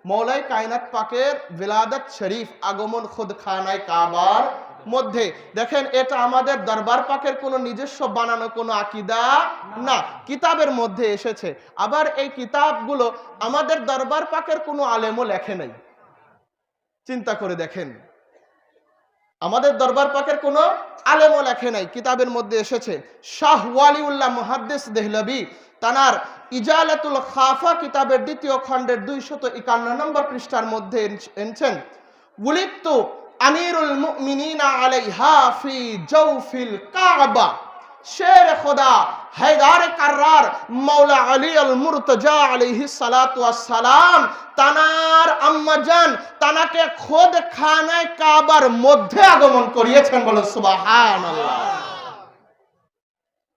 মৌলাই কায়নাত পাকের বিলাদত শরীফ আগমন খুদ খানায় কাবার মধ্যে। দেখেন, এটা আমাদের দরবার পাকের কোনো নিজস্ব বানানো কোনো আকীদা না, কিতাবের মধ্যে এসেছে। আবার এই কিতাবগুলো আমাদের দরবার পাকের কোনো আলেমও লেখে নাই। চিন্তা করে দেখেন, আমাদের দরবার পাকের কোনো আলেমও লেখে নাই, কিতাবের মধ্যে এসেছে। শাহ ওয়ালিউল্লাহ মুহাদ্দিস দেহলভী তানার ইজালাতুল খাফা কিতাবের 2য় খণ্ডের 251 নম্বর পৃষ্ঠার মধ্যে এনেছেন, উলিদতু আমিরুল মুমিনিনা আলাইহা ফি জাওফিল কাবা। শের খোদা হায়দার কাররার মাওলা আলী আল মুরতজা আলাইহিস সালাতু ওয়াস সালাম তানার আম্মাজান তানাকে খোদ খানায় কাবার মধ্যে আগমন করিয়েছেন। বলো সুবহানাল্লাহ।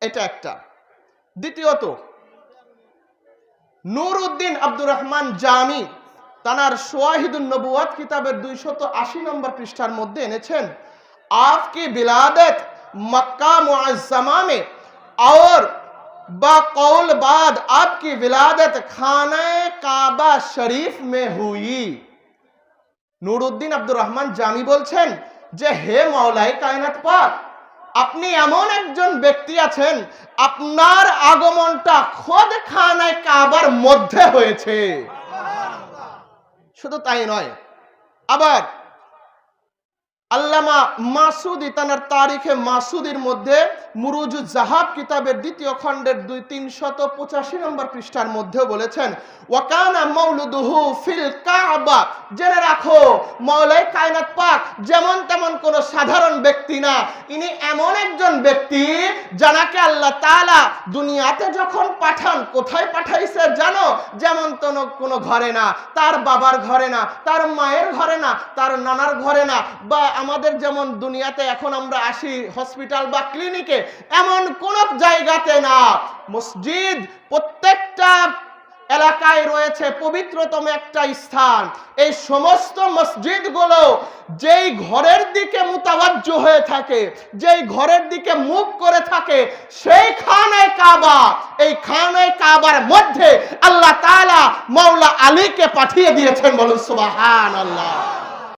এটা একটা। দ্বিতীয়ত, নুরউদ্দিন আব্দুর রহমান জামি তানার শওয়াহিদুন নবুওয়াত কিতাবের 280 নম্বর পৃষ্ঠার মধ্যে এনেছেন, आपकी बिलादत मक्का मुअज्जमा में और बकौल बाद आपकी विलादत खाना काबा शरीफ में हुई। নুরউদ্দিন আব্দুর রহমান জামি বলছেন যে, হে মাওলাই কায়নাত পাক, আপনি এমন একজন ব্যক্তি আছেন, আপনার আগমনটা খোদ খানায় কাবার মধ্যে হয়েছে। শুধু তাই নয়, আবার আল্লামা মাসুদি তানার তারিখে মাসুদির মধ্যে মুরুজুজ জাহাব কিতাবের 2য় খণ্ডের 385 নম্বর পৃষ্ঠার মধ্যে বলেছেন, ওয়াকানা মাউলুদুহু ফিল কাবা। জেনে রাখো, মাওলাই কায়নাত পাক যেমন তেমন কোন সাধারণ ব্যক্তি না, ইনি এমন একজন ব্যক্তি যাকে আল্লাহ তাআলা দুনিয়াতে যখন পাঠান, কোথায় পাঠাইছে জানো? যেমন কোনো ঘরে না, তার বাবার ঘরে না, তার মায়ের ঘরে না, তার নানার ঘরে না, বা আমাদের যেমন দুনিয়াতে এখন আমরা আসি হসপিটাল বা ক্লিনিকে, এমন কোন জায়গাতে না। মসজিদ প্রত্যেকটা এলাকায় রয়েছে পবিত্রতম একটা স্থান। এই সমস্ত মসজিদগুলো যেই ঘরের দিকে মুতাওয়াজ্জু হয়ে থাকে, যেই ঘরের দিকে মুখ করে থাকে, সেই খানায় কাবা, এই খানায় কাবার মধ্যে আল্লাহ তাআলা মাওলা আলীকে পাঠিয়ে দিয়েছেন। বলুন সুবহানাল্লাহ।